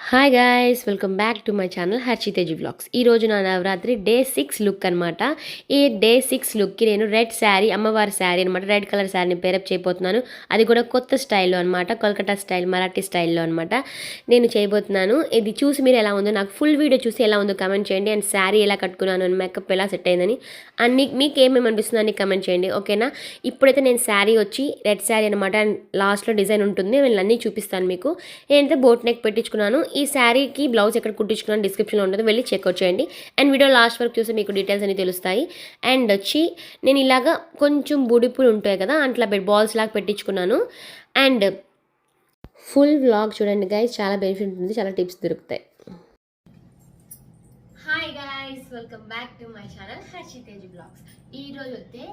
Hi guys, welcome back to my channel Harshiteji vlogs. ఈరోజు నా Navratri day 6 look అనమాట. ఈ డే 6 లుక్కి నేను రెడ్ శారీ, అమ్మవారి శారీ అనమాట, రెడ్ కలర్ శారీని పేరప్ చేయబోతున్నాను. అది కూడా కొత్త స్టైల్లో అనమాట, కోల్కతా స్టైల్, మరాఠీ స్టైల్లో అనమాట నేను చేయబోతున్నాను. ఇది చూసి మీరు ఎలా ఉందో, నాకు ఫుల్ వీడియో చూసి ఎలా ఉందో కమెంట్ చేయండి. అండ్ శారీ ఎలా కట్టుకున్నాను అని, మేకప్ ఎలా సెట్ అయిందని అన్ని మీకు ఏమేమి అనిపిస్తుందో అని కమెంట్ చేయండి, ఓకేనా. ఇప్పుడైతే నేను శారీ వచ్చి రెడ్ శారీ అనమాట. అండ్ లాస్ట్లో డిజైన్ ఉంటుంది, నేను అన్నీ చూపిస్తాను మీకు. నేనైతే బోట్ నెక్ పెట్టించుకున్నాను. ఈ శారీకి బ్లౌజ్ ఎక్కడ కుట్టించుకున్నాను డిస్క్రిప్షన్లో ఉంటుంది, వెళ్ళి చెక్అవుట్ చేయండి. అండ్ వీడియో లాస్ట్ వరకు చూసి మీకు డీటెయిల్స్ అన్ని తెలుస్తాయి. అండ్ వచ్చి నేను ఇలాగా కొంచెం బుడిపులు ఉంటాయి కదా, అట్లా బాల్స్ లాగా పెట్టించుకున్నాను. అండ్ ఫుల్ వ్లాగ్ చూడండి గైస్, చాలా బెనిఫిట్ ఉంటుంది, చాలా టిప్స్ దొరుకుతాయి. Hi guys, welcome back to my channel Harshiteji blogs. ఈరోజు అయితే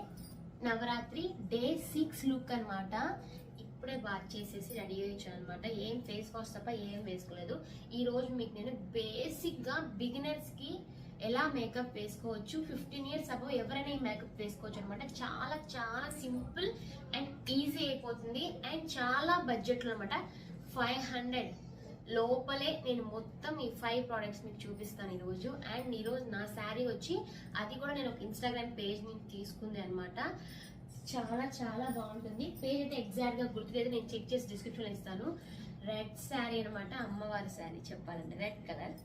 నవరాత్రి డే 6 లుక్ అనమాట. ఇప్పుడే బాత్ చేసేసి రెడీ అయ్యాను అనమాట. ఏం ఫేస్ వాష్ తప్ప ఏం వేసుకోలేదు. ఈ రోజు మీకు నేను బేసిక్గా బిగినర్స్కి ఎలా మేకప్ వేసుకోవచ్చు, 15 ఇయర్స్ అబౌవ్ ఎవరైనా ఈ మేకప్ వేసుకోవచ్చు అనమాట. చాలా చాలా సింపుల్ అండ్ ఈజీ అయిపోతుంది. అండ్ చాలా బడ్జెట్లో అనమాట. 500 లోపలే నేను మొత్తం ఈ 5 ప్రోడక్ట్స్ మీకు చూపిస్తాను ఈరోజు. అండ్ ఈరోజు నా శారీ వచ్చి అది కూడా నేను ఒక ఇన్స్టాగ్రామ్ పేజ్ నుంచి తీసుకుంది అనమాట. చాలా చాలా బాగుంటుంది. పేజ్ అయితే ఎగ్జాక్ట్గా గుర్తులేదు, నేను చెక్ చేసి డిస్క్రిప్షన్లో ఇస్తాను. రెడ్ శారీ అనమాట, అమ్మవారి శారీ చెప్పాలంటే red colour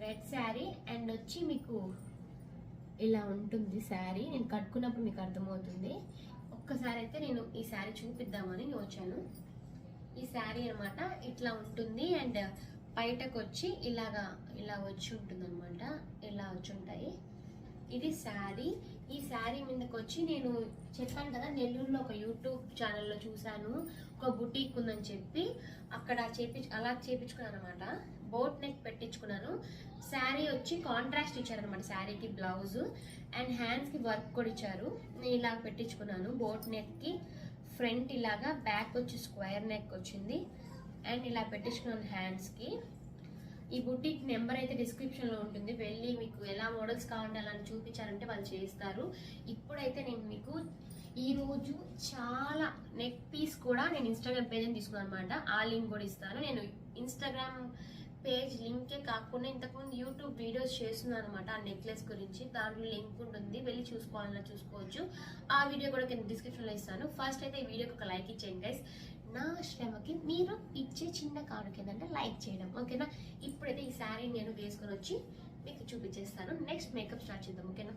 red sari. And వచ్చి మీకు ఇలా ఉంటుంది శారీ. నేను కట్టుకున్నప్పుడు మీకు అర్థమవుతుంది. ఒక్కసారి అయితే నేను ఈ శారీ చూపిద్దామని వచ్చాను. ఈ శారీ అనమాట ఇట్లా ఉంటుంది. అండ్ బయటకు వచ్చి ఇలా వచ్చి ఉంటుంది అనమాట, ఇలా వచ్చి ఉంటాయి. ఇది శారీ. ఈ శారీ మీదకి వచ్చి నేను చెప్పాను కదా, నెల్లూరులో ఒక యూట్యూబ్ ఛానల్లో చూశాను, ఒక బుటీక్ ఉందని చెప్పి అక్కడ అలా చేపించుకున్నాను అనమాట. Boat neck పెట్టించుకున్నాను. శారీ వచ్చి కాంట్రాస్ట్ ఇచ్చారనమాట, శారీకి బ్లౌజ్ అండ్ హ్యాండ్స్కి వర్క్ కూడా ఇచ్చారు. నేను ఇలా పెట్టించుకున్నాను. బోట్ నెక్కి ఫ్రంట్ ఇలాగా, బ్యాక్ వచ్చి స్క్వేర్ నెక్ వచ్చింది. అండ్ ఇలా పెట్టించుకున్నాను హ్యాండ్స్కి. ఈ బుటీక్ నెంబర్ అయితే డిస్క్రిప్షన్లో ఉంటుంది, వెళ్ళి మీకు ఎలా మోడల్స్ కావాలంటే అలా చూపించారంటే వాళ్ళు చేస్తారు. ఇప్పుడైతే నేను మీకు ఈరోజు చాలా నెక్ పీస్ కూడా నేను ఇన్స్టాగ్రామ్ పేజ్ అని తీసుకున్నాను అనమాట. ఆ లింక్ కూడా ఇస్తాను. నేను ఇన్స్టాగ్రామ్ పేజ్ లింకే కాకుండా ఇంతకుముందు యూట్యూబ్ వీడియోస్ చేస్తున్నాను అనమాట ఆ నెక్లెస్ గురించి. దాంట్లో లింక్ ఉంటుంది, వెళ్ళి చూసుకోవాలన్నా చూసుకోవచ్చు. ఆ వీడియో కూడా కింద డిస్క్రిప్షన్లో ఇస్తాను. ఫస్ట్ అయితే ఈ వీడియోకి ఒక లైక్ ఇచ్చేయండి గైస్. నా శ్రమకి మీరు ఇచ్చే చిన్న కానుక ఏంటంటే లైక్ చేయడం, ఓకేనా. ఇప్పుడైతే ఈ శారీ నేను వేసుకొని వచ్చి మీకు చూపించేస్తాను. నెక్స్ట్ మేకప్ స్టార్ట్ చేద్దాం, ఓకేనా.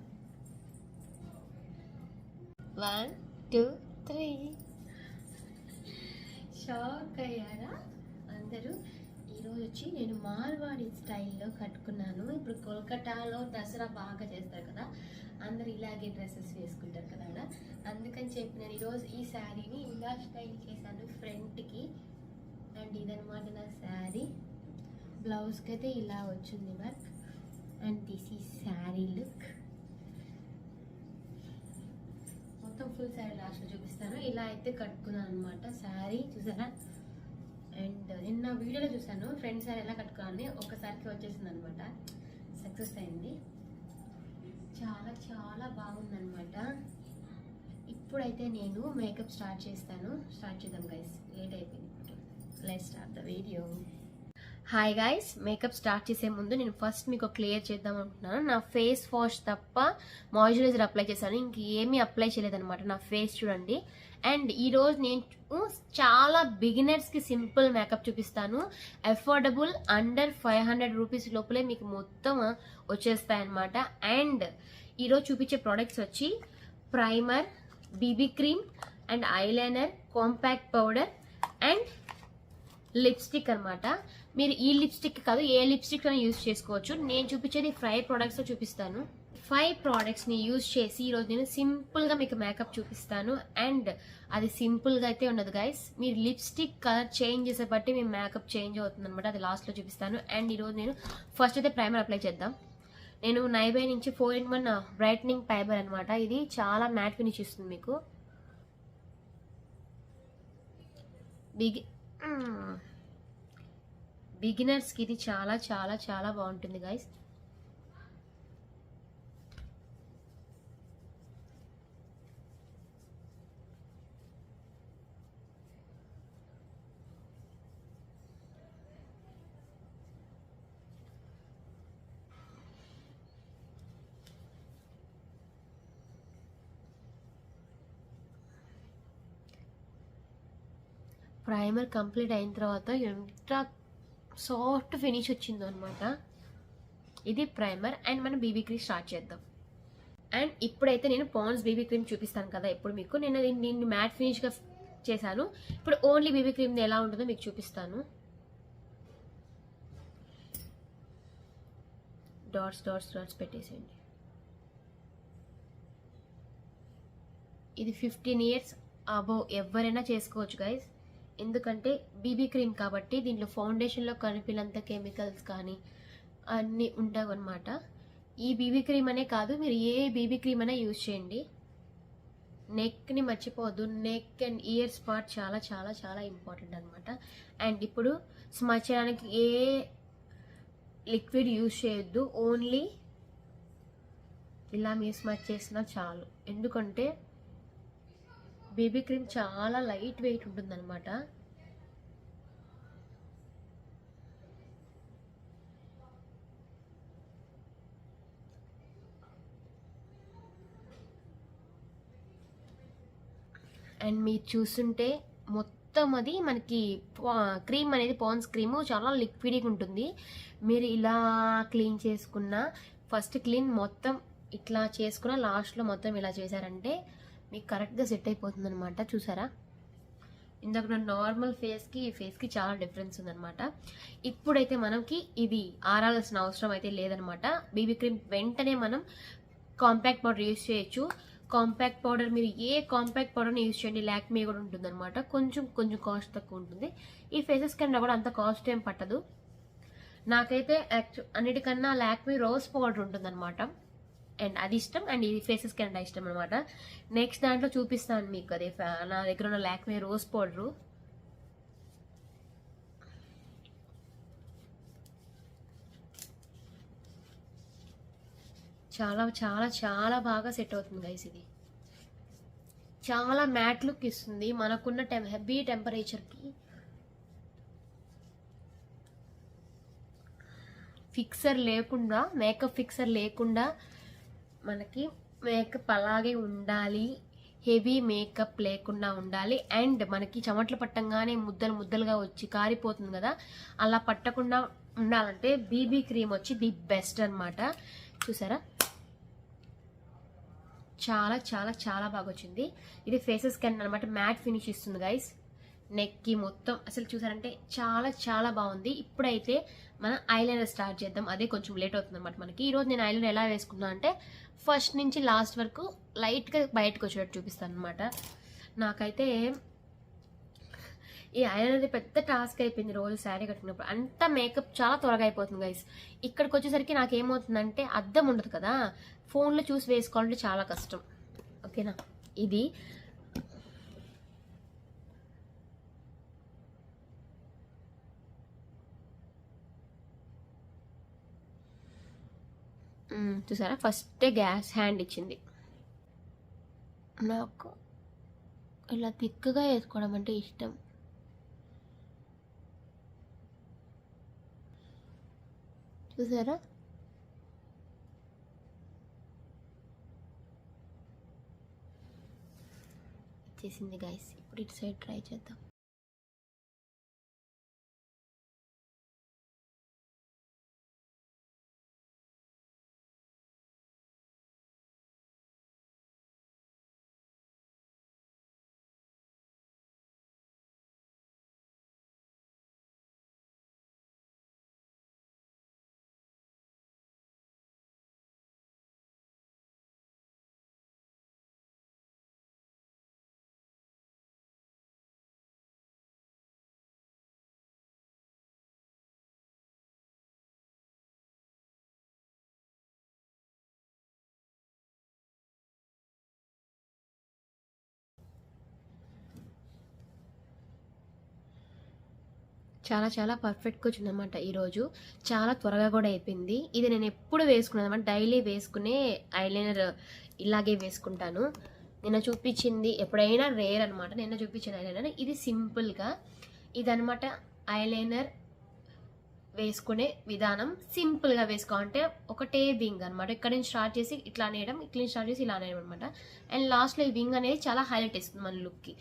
1 2 3. షాక్ అయ్యారా అందరూ? ఈరోజు వచ్చి నేను మార్వాడి స్టైల్లో కట్టుకున్నాను. ఇప్పుడు కోల్కతాలో దసరా బాగా చేస్తారు కదా, అందరు ఇలాగే డ్రెస్సెస్ వేసుకుంటారు కదా, అందుకని చెప్పి నేను ఈరోజు ఈ శారీని ఇలా స్టైల్ చేశాను ఫ్రంట్కి. అండ్ ఇదనమాట నా శారీ. బ్లౌజ్కి అయితే ఇలా వచ్చింది వర్క్. అండ్ దిస్ ఈ శారీ లుక్. మొత్తం ఫుల్ శారీ లాస్ట్లో చూపిస్తాను. ఇలా అయితే కట్టుకున్నాను అనమాట శారీ, చూసారా. అండ్ నిన్న వీడియోలో చూసాను ఫ్రెండ్ శారీ ఎలా కట్టుకోవాలని, ఒక్కసారికి వచ్చేసింది అనమాట, సక్సెస్ అయింది. చాలా చాలా బాగుందనమాట. ఇప్పుడైతే నేను మేకప్ స్టార్ట్ చేద్దాం గైస్, లేట్ అయిపోయింది. Let's start the video. Hi guys, makeup start చేసే ముందు నేను ఫస్ట్ మీకు క్లియర్ చేద్దాం అనుకుంటున్నాను. నా ఫేస్ వాష్ తప్ప మాయిశ్చరైజర్ అప్లై చేశాను, ఇంకేమీ అప్లై చేయలేదన్నమాట నా ఫేస్ చూడండి. అండ్ ఈరోజు నేను చాలా బిగినర్స్కి సింపుల్ మేకప్ చూపిస్తాను. అఫోర్డబుల్, అండర్ 500 రూపీస్ లోపలే మీకు మొత్తం వచ్చేస్తాయి అన్నమాట. అండ్ ఈరోజు చూపించే ప్రోడక్ట్స్ వచ్చి primer, BB cream and eyeliner, compact powder and lipstick అనమాట. మీరు ఈ లిప్స్టిక్ కాదు, ఏ లిప్స్టిక్ అయినా యూజ్ చేసుకోవచ్చు. నేను చూపించేది 5 ప్రోడక్ట్స్ చూపిస్తాను. 5 ప్రోడక్ట్స్ని యూజ్ చేసి ఈరోజు నేను సింపుల్గా మీకు మేకప్ చూపిస్తాను. అండ్ అది సింపుల్గా అయితే ఉండదు గైస్, మీరు లిప్స్టిక్ కలర్ చేంజ్ చేసే బట్టి మీ మేకప్ చేంజ్ అవుతుంది అనమాట. అది లాస్ట్లో చూపిస్తాను. అండ్ ఈరోజు నేను ఫస్ట్ అయితే ప్రైమర్ అప్లై చేద్దాం. నేను నైబై నుంచి 4-in-1 బ్రైట్నింగ్ ఫైబర్ అనమాట. ఇది చాలా మ్యాట్ ఫినిష్ ఇస్తుంది మీకు. బిగినర్స్కి ఇది చాలా చాలా చాలా బాగుంటుంది గైస్. ప్రైమర్ కంప్లీట్ అయిన తర్వాత ఎంత సాఫ్ట్ ఫినిష్ వచ్చిందో అనమాట. ఇది ప్రైమర్. అండ్ మనం బీబీ క్రీమ్ స్టార్ట్ చేద్దాం. అండ్ ఇప్పుడైతే నేను పాండ్స్ బీబీ క్రీమ్ చూపిస్తాను కదా ఇప్పుడు మీకు. నేను మ్యాట్ ఫినిష్గా చేశాను. ఇప్పుడు ఓన్లీ బీబీ క్రీమ్ ఎలా ఉంటుందో మీకు చూపిస్తాను. డాట్స్ డాట్స్ డాట్స్ పెట్టేసేయండి. ఇది 15 years అబోవ్ ఎవరైనా చేసుకోవచ్చు గైస్. ఎందుకంటే బీబీ క్రీమ్ కాబట్టి దీంట్లో ఫౌండేషన్లో కనిపినంత కెమికల్స్ కానీ అన్నీ ఉంటావు అనమాట. ఈ బీబీ క్రీమ్ అనే కాదు, మీరు ఏ బీబీ క్రీమ్ అయినా యూజ్ చేయండి. నెక్ని మర్చిపోవద్దు. నెక్ అండ్ ఇయర్స్ పార్ట్ చాలా చాలా చాలా ఇంపార్టెంట్ అనమాట. అండ్ ఇప్పుడు స్మచ్ చేయడానికి ఏ లిక్విడ్ యూజ్ చేయొద్దు. ఓన్లీ ఇలా మీరు స్మచ్ చేసినా చాలు. ఎందుకంటే బేబీ క్రీమ్ చాలా లైట్ వెయిట్ ఉంటుందన్నమాట. అండ్ మీరు చూస్తుంటే మొత్తం అది మనకి క్రీమ్ అనేది పాండ్స్ క్రీమ్ చాలా లిక్విడ్గా ఉంటుంది. మీరు ఇలా క్లీన్ చేసుకున్న ఫస్ట్ క్లీన్ మొత్తం ఇట్లా చేసుకున్న లాస్ట్లో మొత్తం ఇలా చేశారంటే మీకు కరెక్ట్గా సెట్ అయిపోతుంది అనమాట. చూసారా, ఇందాక నా నార్మల్ ఫేస్కి ఈ ఫేస్కి చాలా డిఫరెన్స్ ఉందనమాట. ఇప్పుడైతే మనకి ఇది ఆరాల్సిన అవసరం అయితే లేదనమాట. బీబీ క్రీమ్ వెంటనే మనం కాంపాక్ట్ పౌడర్ యూజ్ చేయొచ్చు. కాంపాక్ట్ పౌడర్ మీరు ఏ కాంపాక్ట్ పౌడర్ని యూజ్ చేయండి. లాక్మే కూడా ఉంటుందన్నమాట. కొంచెం కాస్ట్ తక్కువ ఉంటుంది. ఈ ఫేసెస్ కన్నా కూడా అంత కాస్ట్ ఏం పట్టదు. నాకైతే అన్నిటికన్నా లాక్మే రోజ్ పౌడర్ ఉంటుందన్నమాట. అండ్ అది ఇష్టం. అండ్ ఇది ఫేసెస్ కన్నా ఇష్టం అనమాట. నెక్స్ట్ దాంట్లో చూపిస్తాను మీకు. అదే నా దగ్గర ఉన్న లాక్మే రోజ్ పౌడరు. చాలా చాలా చాలా బాగా సెట్ అవుతుంది గైస్. ఇది చాలా మ్యాట్ లుక్ ఇస్తుంది మనకున్న హెవీ టెంపరేచర్కి. ఫిక్సర్ లేకుండా, మేకప్ ఫిక్సర్ లేకుండా మనకి మేకప్ అలాగే ఉండాలి. హెవీ మేకప్ లేకుండా ఉండాలి. అండ్ మనకి చెమటలు పట్టంగానే ముద్దలు ముద్దలుగా వచ్చి కారిపోతుంది కదా, అలా పట్టకుండా ఉండాలంటే బీబీ క్రీమ్ వచ్చి ది బెస్ట్ అనమాట. చూసారా, చాలా చాలా చాలా బాగా వచ్చింది. ఇది ఫేసెస్ కింద అనమాట. మ్యాట్ ఫినిష్ ఇస్తుంది గైస్. నెక్కి మొత్తం అసలు చూసారంటే చాలా చాలా బాగుంది. ఇప్పుడైతే మనం ఐలైనర్ స్టార్ట్ చేద్దాం. అదే కొంచెం లేట్ అవుతుంది అనమాట మనకి. ఈరోజు నేను ఐలైనర్ ఎలా వేసుకున్నా అంటే ఫస్ట్ నుంచి లాస్ట్ వరకు లైట్గా బయటకు వచ్చేటట్టు చూపిస్తాను అనమాట. నాకైతే ఈ ఐలైనర్ పెద్ద టాస్క్ అయిపోయింది. రోజు శారీ కట్టుకున్నప్పుడు అంతా మేకప్ చాలా త్వరగా అయిపోతుంది గైస్. ఇక్కడికి వచ్చేసరికి నాకేమవుతుందంటే అద్దం ఉండదు కదా, ఫోన్లో చూసి వేసుకోవాలంటే చాలా కష్టం. ఓకేనా, ఇది చూసారా ఫస్ట్ గ్యాస్ హ్యాండ్ ఇచ్చింది. నాకు ఇలా తిక్కగా వేసుకోవడం అంటే ఇష్టం. చూసారా, చేసింది గైస్. ఇప్పుడు ఇటు సైడ్ ట్రై చేద్దాం. చాలా చాలా పర్ఫెక్ట్గా వచ్చిందనమాట. ఈరోజు చాలా త్వరగా కూడా అయిపోయింది. ఇది నేను ఎప్పుడు వేసుకున్నాను అనమాట. డైలీ వేసుకునే ఐలైనర్ ఇలాగే వేసుకుంటాను. నిన్న చూపించింది ఎప్పుడైనా రేర్ అనమాట. నిన్న చూపించిన ఐలైనర్ ఇది సింపుల్గా ఇదనమాట. ఐలైనర్ వేసుకునే విధానం సింపుల్గా వేసుకోవాలంటే ఒకటే వింగ్ అనమాట. ఇక్కడ నుంచి స్టార్ట్ చేసి ఇట్లా అనేయడం, ఇట్లా నుంచి స్టార్ట్ చేసి ఇలా అనేయడం అనమాట. అండ్ లాస్ట్లో ఈ వింగ్ అనేది చాలా హైలైట్ ఇస్తుంది మన లుక్కి.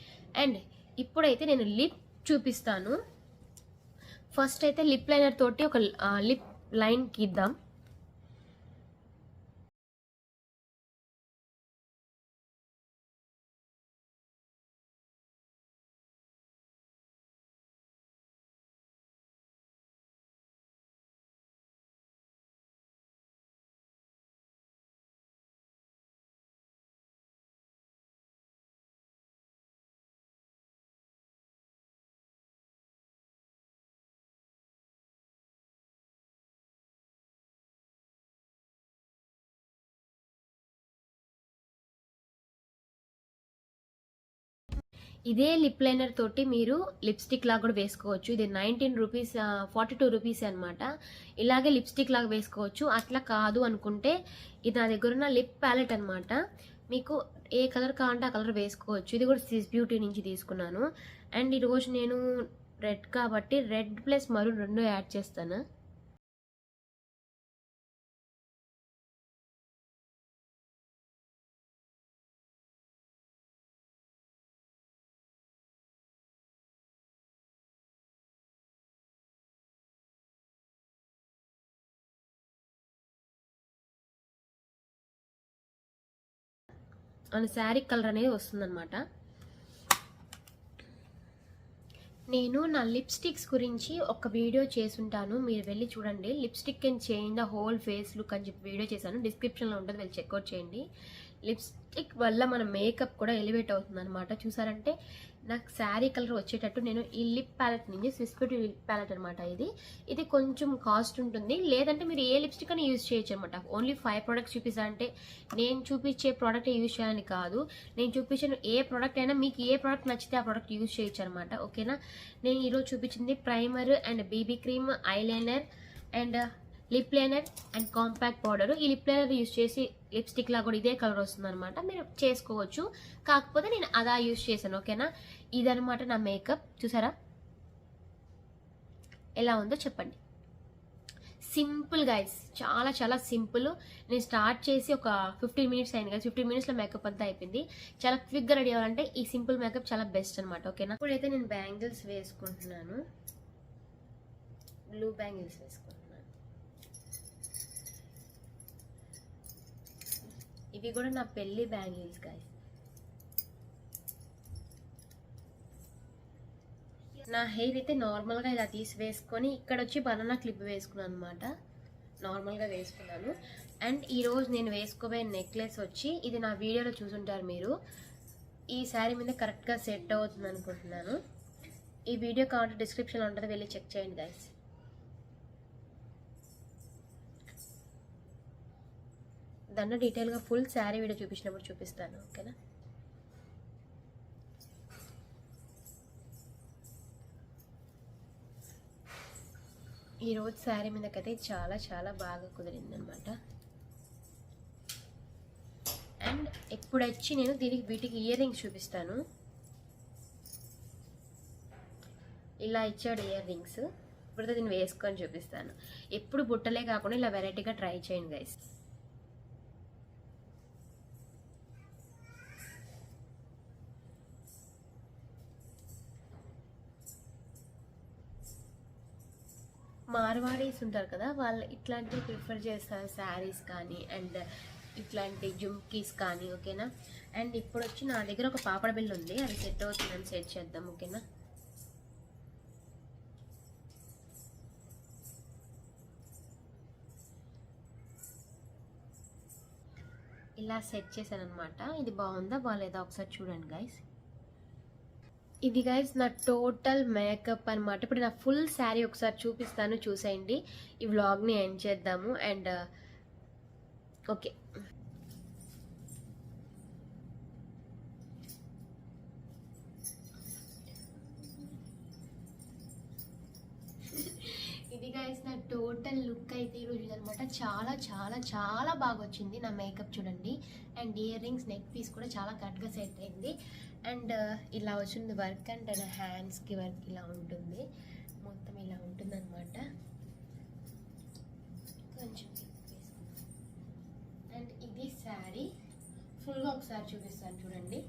అండ్ ఇప్పుడైతే నేను లిప్ చూపిస్తాను. ఫస్ట్ అయితే లిప్ లైనర్ తోటి ఒక లిప్ లైన్ గీద్దాం. ఇదే లిప్ లైనర్ తోటి మీరు లిప్స్టిక్ లాగా కూడా వేసుకోవచ్చు. ఇది 19 రూపీస్ 42 రూపీస్ అనమాట. ఇలాగే లిప్స్టిక్ లాగా వేసుకోవచ్చు. అట్లా కాదు అనుకుంటే ఇది నా దగ్గర ఉన్న లిప్ ప్యాలెట్ అనమాట. మీకు ఏ కలర్ కావాలంటే ఆ కలర్ వేసుకోవచ్చు. ఇది కూడా స్విస్ బ్యూటీ నుంచి తీసుకున్నాను. అండ్ ఈరోజు నేను రెడ్ కాబట్టి రెడ్ ప్లస్ మరూన్ 2 యాడ్ చేస్తాను. అండ్ శారీ కలర్ అనేది వస్తుందన్నమాట. నేను నా లిప్స్టిక్స్ గురించి ఒక వీడియో చేసుంటాను, మీరు వెళ్ళి చూడండి. Lipstick can change the whole face look అని చెప్పి వీడియో చేశాను, డిస్క్రిప్షన్లో ఉంటుంది, వెళ్ళి చెక్అవుట్ చేయండి. లిప్స్టిక్ వల్ల మన మేకప్ కూడా ఎలివేట్ అవుతుంది అనమాట. చూసారంటే నాకు శారీ కలర్ వచ్చేటట్టు నేను ఈ లిప్ ప్యాలెట్ నుంచి స్విస్ బ్యూటీ లిప్ ప్యాలెట్ అనమాట. ఇది కొంచెం కాస్ట్ ఉంటుంది, లేదంటే మీరు ఏ లిప్స్టిక్ అని యూజ్ చేయొచ్చు అనమాట. ఓన్లీ 5 ప్రోడక్ట్స్ చూపిస్తా అంటే నేను చూపించే ప్రోడక్ట్ యూజ్ చేయాలని కాదు, నేను చూపించిన ఏ ప్రోడక్ట్ అయినా మీకు ఏ ప్రోడక్ట్ నచ్చితే ఆ ప్రోడక్ట్ యూజ్ చేయొచ్చు అనమాట. ఓకేనా. నేను ఈరోజు చూపించింది primer and BB cream, eyeliner and lip liner and compact powder. ఈ లిప్ లైనర్ యూజ్ చేసి లిప్స్టిక్ లా కూడా ఇదే కలర్ వస్తుంది అనమాట, మీరు చేసుకోవచ్చు. కాకపోతే నేను అదా యూజ్ చేశాను. ఓకేనా. ఇదనమాట నా మేకప్. చూసారా ఎలా ఉందో చెప్పండి. సింపుల్ గైస్, చాలా చాలా సింపుల్. నేను స్టార్ట్ చేసి ఒక 15 మినిట్స్ అయింది కదా, 15 మినిట్స్లో మేకప్ అంతా అయిపోయింది. చాలా క్విక్గా రెడీ అవ్వాలంటే ఈ సింపుల్ మేకప్ చాలా బెస్ట్ అనమాట. ఓకేనా. ఇప్పుడైతే నేను బ్యాంగిల్స్ వేసుకుంటున్నాను, బ్లూ బ్యాంగిల్స్ వేసుకుంటున్నాను. ఇవి కూడా నా పెళ్లి బ్యాంగిల్స్ గైస్. నా హెయిర్ అయితే నార్మల్గా ఇలా తీసి వేసుకొని ఇక్కడ వచ్చి బనానా క్లిప్ వేసుకున్నాను అనమాట. నార్మల్గా వేసుకున్నాను. అండ్ ఈరోజు నేను వేసుకోబోయే నెక్లెస్ వచ్చి, ఇది నా వీడియోలో చూసుంటారు మీరు, ఈ శారీ మీద కరెక్ట్గా సెట్ అవుతుంది అనుకుంటున్నాను. ఈ వీడియో కావాలంటే డిస్క్రిప్షన్లో ఉంటుంది, వెళ్ళి చెక్ చేయండి గైస్. దాన్ని డీటెయిల్గా ఫుల్ శారీ వీడియో చూపించినప్పుడు చూపిస్తాను. ఓకేనా. ఈరోజు శారీ మీదకైతే చాలా చాలా బాగా కుదిరింది అనమాట. అండ్ ఇప్పుడు వచ్చి నేను వీటికి ఇయర్ రింగ్స్ చూపిస్తాను. ఇలా ఇచ్చాడు ఇయర్ రింగ్స్. ఇప్పుడు దీన్ని వేసుకొని చూపిస్తాను. ఎప్పుడు బుట్టలే కాకుండా ఇలా వెరైటీగా ట్రై చేయండి గైస్. మార్వాడీస్ ఉంటారు కదా, వాళ్ళు ఇట్లాంటివి ప్రిఫర్ చేస్తారు, శారీస్ కానీ అండ్ ఇట్లాంటి జుమ్కీస్ కానీ. ఓకేనా. అండ్ ఇప్పుడు వచ్చి నా దగ్గర ఒక పాపడ బిల్ ఉంది, అది సెట్ అవుతుందని సెట్ చేద్దాం. ఓకేనా. ఇలా సెట్ చేశాను అనమాట. ఇది బాగుందా బాగాలేదా ఒకసారి చూడండి గైస్. ఇది గైస్ నా టోటల్ మేకప్ అనమాట. ఇప్పుడు నా ఫుల్ శారీ ఒకసారి చూపిస్తాను, చూసేయండి. ఈ వ్లాగ్ని ఎండ్ చేద్దాము. అండ్ ఓకే, ఇది గైస్ నా టోటల్ లుక్ అయితే ఈరోజు అనమాట. చాలా చాలా చాలా బాగా వచ్చింది నా మేకప్ చూడండి. And earrings, neck piece కూడా చాలా కరెక్ట్గా సెట్ అయింది. అండ్ ఇలా వచ్చింది వర్క్. అండ్ నా హ్యాండ్స్కి వర్క్ ఇలా ఉంటుంది, మొత్తం ఇలా ఉంటుంది అనమాట. కొంచెం అండ్ ఇది శారీ ఫుల్గా ఒకసారి చూపిస్తాను చూడండి.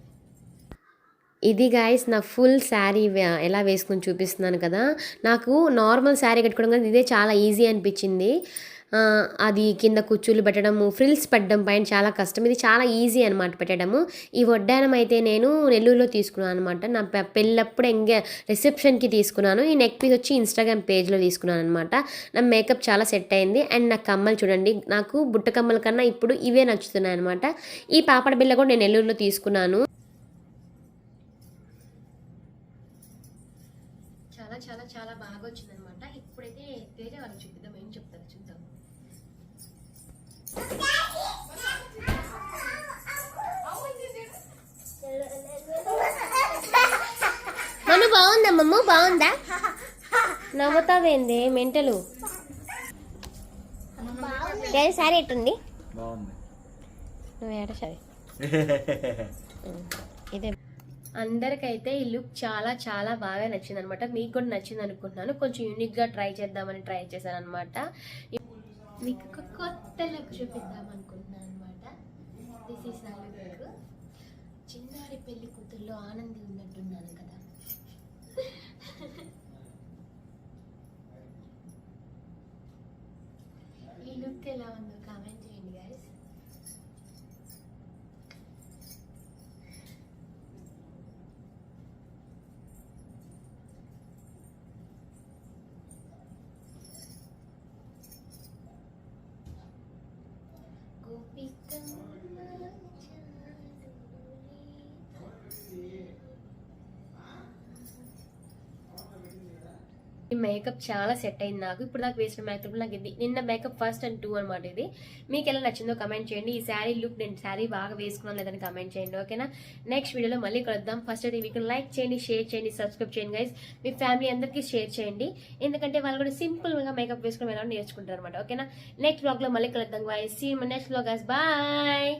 ఇది గాయస్ నా ఫుల్ శారీ ఎలా వేసుకొని చూపిస్తున్నాను కదా. నాకు నార్మల్ శారీ కట్టుకోవడం కదా ఇదే చాలా ఈజీ అనిపించింది. అది కింద కుచ్చులు పెట్టడము, ఫ్రిల్స్ పెట్టడం పైన చాలా కష్టం. ఇది చాలా ఈజీ అనమాట పెట్టడము. ఈ వడ్డానం అయితే నేను నెల్లూరులో తీసుకున్నాను అనమాట. నా పెళ్ళప్పుడు రిసెప్షన్కి తీసుకున్నాను. ఈ నెక్ పీస్ వచ్చి ఇన్స్టాగ్రామ్ పేజ్లో తీసుకున్నాను అనమాట. నా మేకప్ చాలా సెట్ అయింది. అండ్ నా కమ్మలు చూడండి, నాకు బుట్ట కమ్మల కన్నా ఇప్పుడు ఇవే నచ్చుతున్నాయి అనమాట. ఈ పాపడ బిళ్ళ కూడా నేను నెల్లూరులో తీసుకున్నాను. చాలా చాలా చాలా బాగా వచ్చింది అనమాట. ఇప్పుడైతే తేజ వాళ్ళకి చూపిద్దాం, ఏం చెప్తారు చూద్దాం. మమ్మ బాగుందా? మమ్మ బాగుందా? నవ్వుతావేంది మెంటలు? సారీ ఎట్టుంది? నువ్వు ఏడ సరే. ఇదే అందరికైతే ఈ లుక్ చాలా చాలా బాగా నచ్చింది అనమాట. మీకు కూడా నచ్చింది అనుకుంటున్నాను. కొంచెం యూనిక్గా ట్రై చేద్దామని ట్రై చేశాను అనమాట. మీకు ఒక కొత్త లుక్ చూపిద్దాం అనుకుంటున్నాను అనమాట. దిస్ ఈస్ నా లుక్. చిన్నారి పెళ్లి కూతుర్లో ఆనంది ఉన్నట్టున్నాను కదా. ఈ లుక్ ఎలా ఉందో కామెంట్ చేయండి గైస్. ఈ మేకప్ చాలా సెట్ అయింది నాకు. ఇప్పుడు నాకు వేసిన మేకప్ నాకు ఇది నిన్న మేకప్ ఫస్ట్ అండ్ 2 అనమాట. ఇది మీకు ఎలా నచ్చిందో కమెంట్ చేయండి. ఈ శారీ లుక్ నేను శారీ బాగా వేసుకున్నాను లేదని కమెంట్ చేయండి, ఓకేనా. నెక్స్ట్ వీడియోలో మళ్ళీ కలుద్దాం. ఫస్ట్ అయితే మీకు లైక్ చేయండి, షేర్ చేయండి, సబ్స్క్రైబ్ చేయండి గైస్. మీ ఫ్యామిలీ అందరికీ షేర్ చేయండి, ఎందుకంటే వాళ్ళు కూడా సింపుల్గా మేకప్ వేసుకుని ఎలా నేర్చుకుంటారు అనమాట, ఓకేనా. నెక్స్ట్ బ్లాగ్లో మళ్ళీ కలుద్దాం guys. See you next blog guys. Bye.